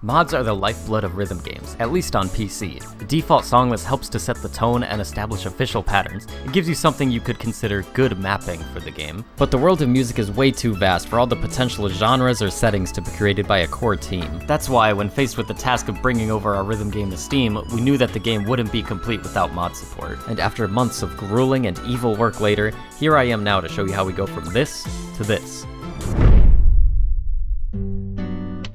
Mods are the lifeblood of rhythm games, at least on PC. The default song list helps to set the tone and establish official patterns. It gives you something you could consider good mapping for the game. But the world of music is way too vast for all the potential genres or settings to be created by a core team. That's why, when faced with the task of bringing over our rhythm game to Steam, we knew that the game wouldn't be complete without mod support. And after months of grueling and evil work later, here I am now to show you how we go from this to this.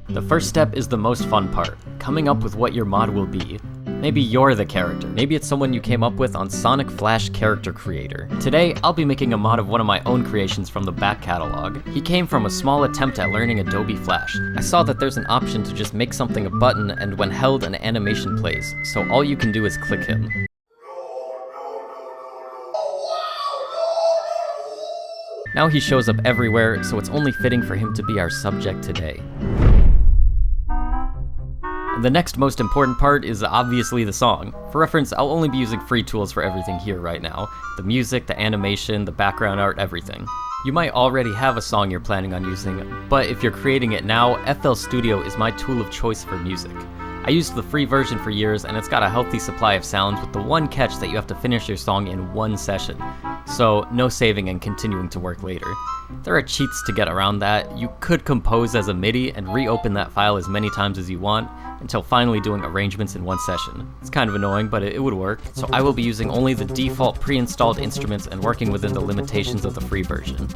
The first step is the most fun part, coming up with what your mod will be. Maybe you're the character, maybe it's someone you came up with on Sonic Flash Character Creator. Today, I'll be making a mod of one of my own creations from the back catalog. He came from a small attempt at learning Adobe Flash. I saw that there's an option to just make something a button, and when held, an animation plays, so all you can do is click him. Now he shows up everywhere, so it's only fitting for him to be our subject today. The next most important part is obviously the song. For reference, I'll only be using free tools for everything here right now. The music, the animation, the background art, everything. You might already have a song you're planning on using, but if you're creating it now, FL Studio is my tool of choice for music. I used the free version for years, and it's got a healthy supply of sounds with the one catch that you have to finish your song in one session. So, no saving and continuing to work later. There are cheats to get around that. You could compose as a MIDI and reopen that file as many times as you want, until finally doing arrangements in one session. It's kind of annoying, but it would work. So I will be using only the default pre-installed instruments and working within the limitations of the free version.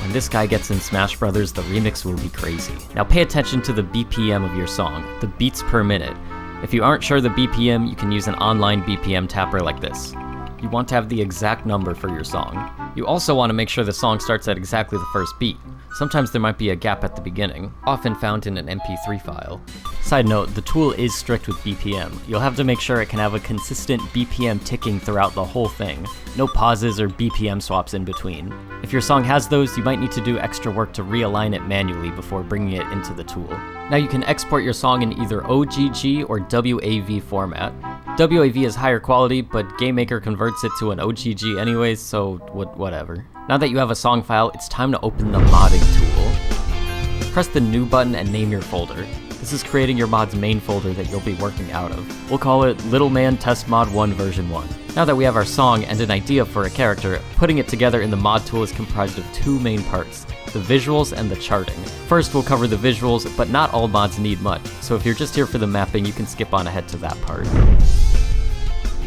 When this guy gets in Smash Brothers, the remix will be crazy. Now pay attention to the BPM of your song, the beats per minute. If you aren't sure the BPM, you can use an online BPM tapper like this. You want to have the exact number for your song. You also want to make sure the song starts at exactly the first beat. Sometimes there might be a gap at the beginning, often found in an MP3 file. Side note, the tool is strict with BPM. You'll have to make sure it can have a consistent BPM ticking throughout the whole thing. No pauses or BPM swaps in between. If your song has those, you might need to do extra work to realign it manually before bringing it into the tool. Now you can export your song in either OGG or WAV format. WAV is higher quality, but GameMaker converts it to an OGG anyways, so whatever. Now that you have a song file, it's time to open the modding tool. Press the new button and name your folder. This is creating your mod's main folder that you'll be working out of. We'll call it Little Man Test Mod 1 version 1. Now that we have our song and an idea for a character, putting it together in the mod tool is comprised of two main parts, the visuals and the charting. First, we'll cover the visuals, but not all mods need much, so if you're just here for the mapping, you can skip on ahead to that part.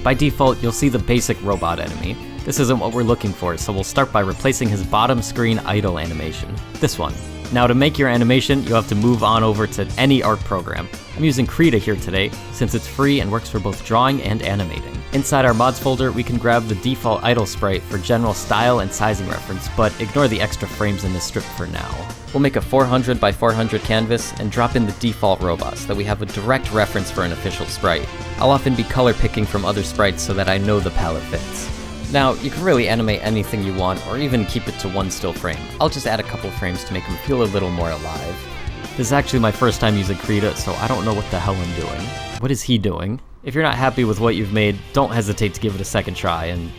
By default, you'll see the basic robot enemy. This isn't what we're looking for, so we'll start by replacing his bottom screen idle animation. This one. Now to make your animation, you'll have to move on over to any art program. I'm using Krita here today, since it's free and works for both drawing and animating. Inside our mods folder, we can grab the default idle sprite for general style and sizing reference, but ignore the extra frames in this strip for now. We'll make a 400 by 400 canvas and drop in the default robots so that we have a direct reference for an official sprite. I'll often be color picking from other sprites so that I know the palette fits. Now, you can really animate anything you want, or even keep it to one still frame. I'll just add a couple frames to make them feel a little more alive. This is actually my first time using Krita, so I don't know what the hell I'm doing. What is he doing? If you're not happy with what you've made, don't hesitate to give it a second try, and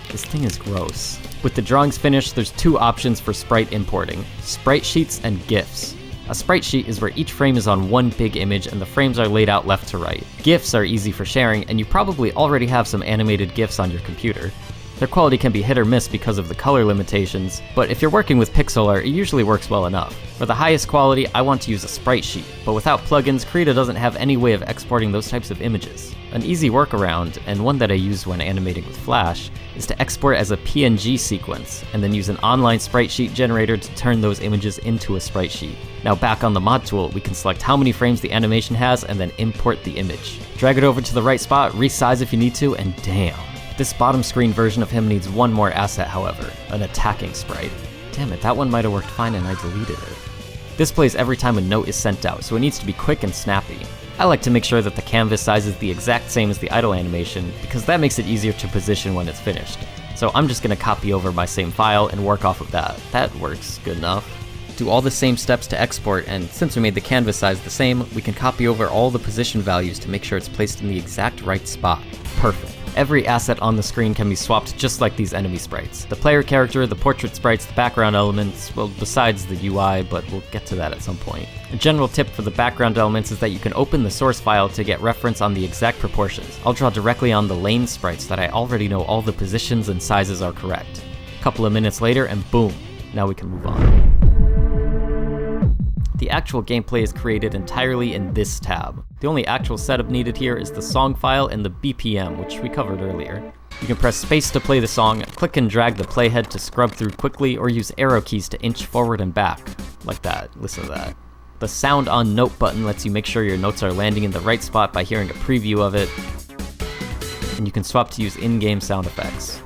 this thing is gross. With the drawings finished, there's two options for sprite importing, sprite sheets and GIFs. A sprite sheet is where each frame is on one big image and the frames are laid out left to right. GIFs are easy for sharing, and you probably already have some animated GIFs on your computer. Their quality can be hit or miss because of the color limitations, but if you're working with pixel art, it usually works well enough. For the highest quality, I want to use a sprite sheet, but without plugins, Krita doesn't have any way of exporting those types of images. An easy workaround, and one that I use when animating with Flash, is to export as a PNG sequence, and then use an online sprite sheet generator to turn those images into a sprite sheet. Now back on the mod tool, we can select how many frames the animation has and then import the image. Drag it over to the right spot, resize if you need to, and damn. This bottom screen version of him needs one more asset, however, an attacking sprite. Damn it, that one might have worked fine and I deleted it. This plays every time a note is sent out, so it needs to be quick and snappy. I like to make sure that the canvas size is the exact same as the idle animation, because that makes it easier to position when it's finished. So I'm just going to copy over my same file and work off of that. That works good enough. Do all the same steps to export, and since we made the canvas size the same, we can copy over all the position values to make sure it's placed in the exact right spot. Perfect. Every asset on the screen can be swapped just like these enemy sprites. The player character, the portrait sprites, the background elements, well, besides the UI, but we'll get to that at some point. A general tip for the background elements is that you can open the source file to get reference on the exact proportions. I'll draw directly on the lane sprites that I already know all the positions and sizes are correct. A couple of minutes later, and boom, now we can move on. The actual gameplay is created entirely in this tab. The only actual setup needed here is the song file and the BPM, which we covered earlier. You can press space to play the song, click and drag the playhead to scrub through quickly, or use arrow keys to inch forward and back. Like that, listen to that. The sound on note button lets you make sure your notes are landing in the right spot by hearing a preview of it. And you can swap to use in-game sound effects.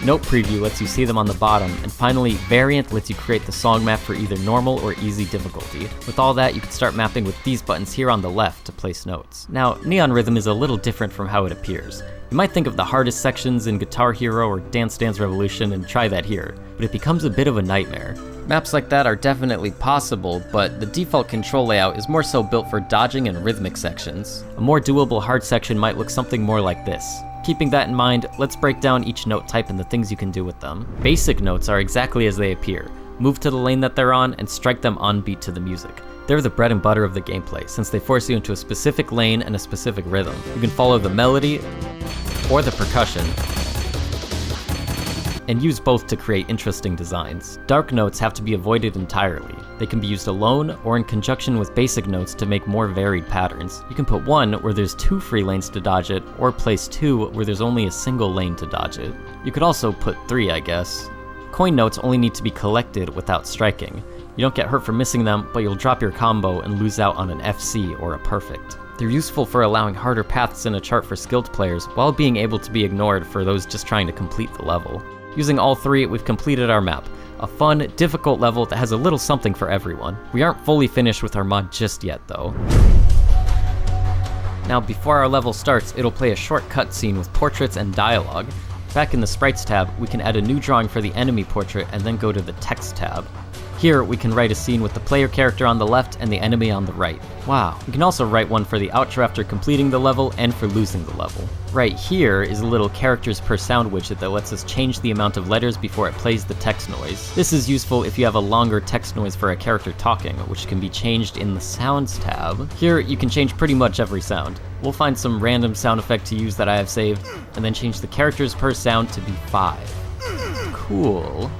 Note preview lets you see them on the bottom, and finally, variant lets you create the song map for either normal or easy difficulty. With all that, you can start mapping with these buttons here on the left to place notes. Now, Neon Rhythm is a little different from how it appears. You might think of the hardest sections in Guitar Hero or Dance Dance Revolution and try that here, but it becomes a bit of a nightmare. Maps like that are definitely possible, but the default control layout is more so built for dodging and rhythmic sections. A more doable hard section might look something more like this. Keeping that in mind, let's break down each note type and the things you can do with them. Basic notes are exactly as they appear. Move to the lane that they're on and strike them on beat to the music. They're the bread and butter of the gameplay, since they force you into a specific lane and a specific rhythm. You can follow the melody or the percussion, and use both to create interesting designs. Dark notes have to be avoided entirely. They can be used alone or in conjunction with basic notes to make more varied patterns. You can put one where there's 2 free lanes to dodge it, or place 2 where there's only a single lane to dodge it. You could also put 3, I guess. Coin notes only need to be collected without striking. You don't get hurt for missing them, but you'll drop your combo and lose out on an FC or a perfect. They're useful for allowing harder paths in a chart for skilled players, while being able to be ignored for those just trying to complete the level. Using all 3, we've completed our map. A fun, difficult level that has a little something for everyone. We aren't fully finished with our mod just yet, though. Now, before our level starts, it'll play a short cutscene with portraits and dialogue. Back in the Sprites tab, we can add a new drawing for the enemy portrait and then go to the Text tab. Here, we can write a scene with the player character on the left and the enemy on the right. Wow, we can also write one for the outro after completing the level and for losing the level. Right here is a little characters per sound widget that lets us change the amount of letters before it plays the text noise. This is useful if you have a longer text noise for a character talking, which can be changed in the Sounds tab. Here, you can change pretty much every sound. We'll find some random sound effect to use that I have saved, and then change the characters per sound to be 5. Cool.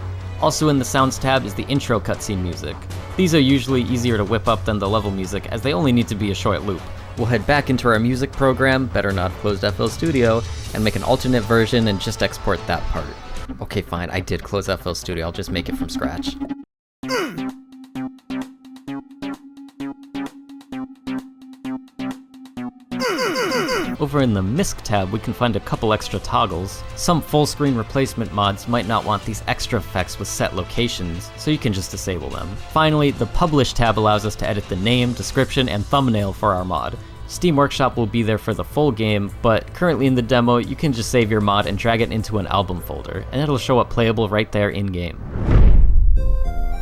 Also in the Sounds tab is the intro cutscene music. These are usually easier to whip up than the level music, as they only need to be a short loop. We'll head back into our music program, better not closed FL Studio, and make an alternate version and just export that part. Okay, fine, I did close FL Studio, I'll just make it from scratch. Over in the MISC tab, we can find a couple extra toggles. Some full screen replacement mods might not want these extra effects with set locations, so you can just disable them. Finally, the Publish tab allows us to edit the name, description, and thumbnail for our mod. Steam Workshop will be there for the full game, but currently in the demo, you can just save your mod and drag it into an album folder, and it'll show up playable right there in-game.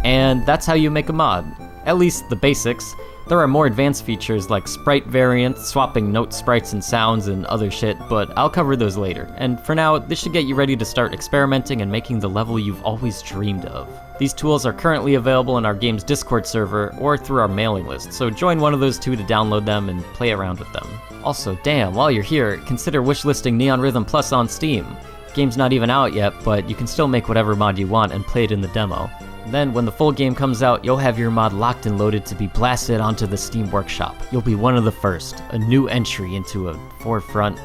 And that's how you make a mod. At least the basics. There are more advanced features like sprite variants, swapping note sprites and sounds, and other shit, but I'll cover those later. And for now, this should get you ready to start experimenting and making the level you've always dreamed of. These tools are currently available in our game's Discord server or through our mailing list, so join one of those two to download them and play around with them. Also, damn, while you're here, consider wishlisting Neon Rhythm Plus on Steam. Game's not even out yet, but you can still make whatever mod you want and play it in the demo. Then, when the full game comes out, you'll have your mod locked and loaded to be blasted onto the Steam Workshop. You'll be one of the first, a new entry into a forefront,